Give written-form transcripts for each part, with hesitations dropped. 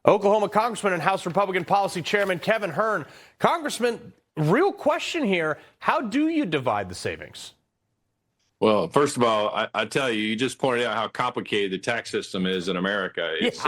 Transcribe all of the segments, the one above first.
Oklahoma Congressman and House Republican Policy Chairman Kevin Hern. Congressman, real question here. How do you divide the savings? Well, first of all, I tell you, you just pointed out how complicated the tax system is in America. It's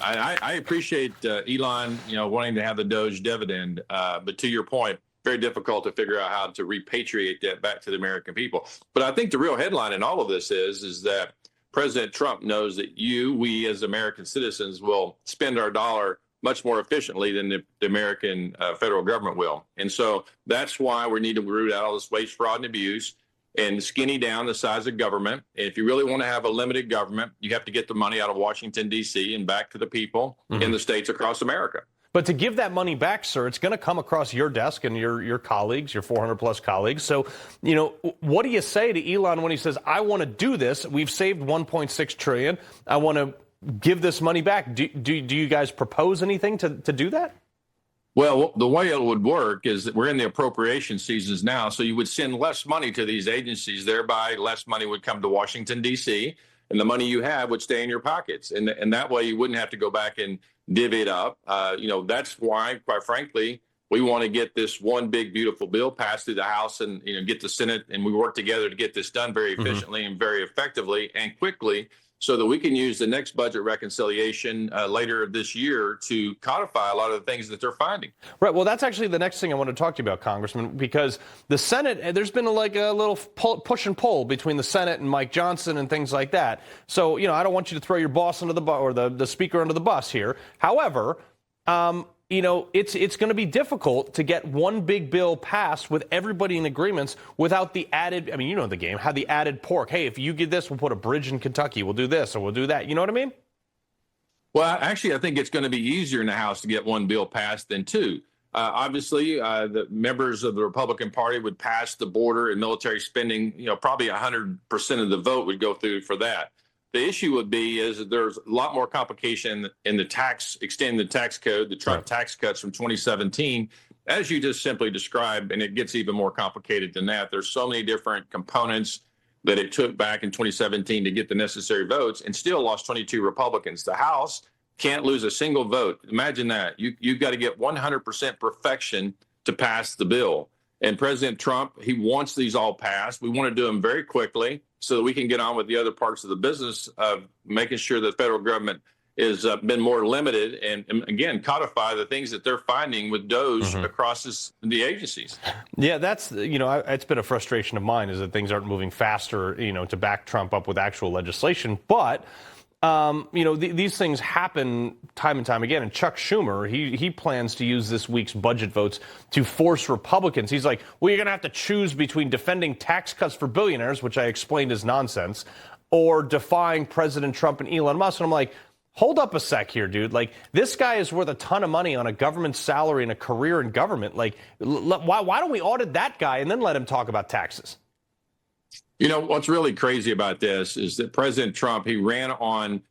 I appreciate Elon, wanting to have the Doge dividend, but to your point, very difficult to figure out how to repatriate that back to the American people. But I think the real headline in all of this is that President Trump knows that we as American citizens will spend our dollar much more efficiently than the American federal government will. And so that's why we need to root out all this waste, fraud, and abuse and skinny down the size of government. And if you really want to have a limited government, you have to get the money out of Washington, D.C. and back to the people in the states across America. But to give that money back, sir, it's going to come across your desk and your colleagues, your 400-plus colleagues. So, what do you say to Elon when he says, I want to do this? We've saved $1.6 trillion. I want to give this money back. Do you guys propose anything to do that? Well, the way it would work is that we're in the appropriation seasons now, so you would send less money to these agencies, thereby less money would come to Washington, D.C., and the money you have would stay in your pockets. And that way you wouldn't have to go back and divvy it up. That's why, quite frankly, we want to get this one big, beautiful bill passed through the House and, get the Senate, and we work together to get this done very efficiently and very effectively and quickly, so that we can use the next budget reconciliation later this year to codify a lot of the things that they're finding. Right. Well, that's actually the next thing I want to talk to you about, Congressman, because the Senate, there's been a little push and pull between the Senate and Mike Johnson and things like that. So, I don't want you to throw your boss under the bus or the speaker under the bus here. However, it's going to be difficult to get one big bill passed with everybody in agreements without the added, the game, how the added pork. Hey, if you get this, we'll put a bridge in Kentucky. We'll do this or we'll do that. You know what I mean? Well, actually, I think it's going to be easier in the House to get one bill passed than two. Obviously, the members of the Republican Party would pass the border and military spending. Probably 100% of the vote would go through for that. The issue would be is that there's a lot more complication in the extending the tax code, the Trump tax cuts from 2017, as you just simply described, and it gets even more complicated than that. There's so many different components that it took back in 2017 to get the necessary votes, and still lost 22 Republicans. The House can't lose a single vote. Imagine that. You've got to get 100% perfection to pass the bill. And President Trump, he wants these all passed. We want to do them very quickly so that we can get on with the other parts of the business of making sure that the federal government has been more limited and again, codify the things that they're finding with Doge across the agencies. Yeah, that's, it's been a frustration of mine is that things aren't moving faster, to back Trump up with actual legislation. But these things happen time and time again. And Chuck Schumer, he plans to use this week's budget votes to force Republicans. He's like, well, you're going to have to choose between defending tax cuts for billionaires, which I explained is nonsense, or defying President Trump and Elon Musk. And I'm like, hold up a sec here, dude. Like, this guy is worth a ton of money on a government salary and a career in government. Like, why don't we audit that guy and then let him talk about taxes? What's really crazy about this is that President Trump, he ran on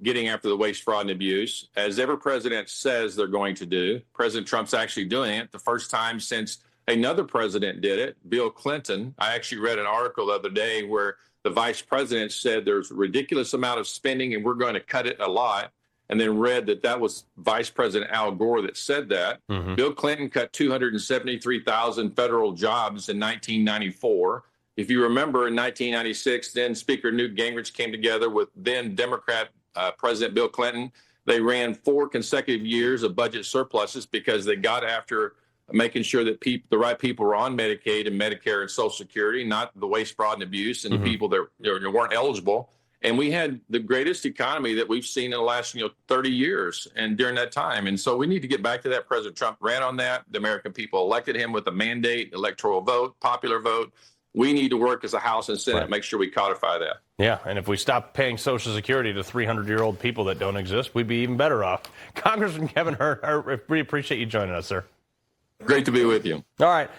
getting after the waste, fraud, and abuse, as every president says they're going to do. President Trump's actually doing it the first time since another president did it, Bill Clinton. I actually read an article the other day where the vice president said there's a ridiculous amount of spending and we're going to cut it a lot, and then read that was Vice President Al Gore that said that. Bill Clinton cut 273,000 federal jobs in 1994. If you remember, in 1996, then Speaker Newt Gingrich came together with then Democrat President Bill Clinton. They ran 4 consecutive years of budget surpluses because they got after making sure that the right people were on Medicaid and Medicare and Social Security, not the waste, fraud, and abuse, and the people that weren't eligible. And we had the greatest economy that we've seen in the last 30 years and during that time. And so we need to get back to that. President Trump ran on that. The American people elected him with a mandate, electoral vote, popular vote. We need to work as a House and Senate, make sure we codify that. Yeah, and if we stop paying Social Security to 300-year-old people that don't exist, we'd be even better off. Congressman Kevin Hern, we appreciate you joining us, sir. Great to be with you. All right.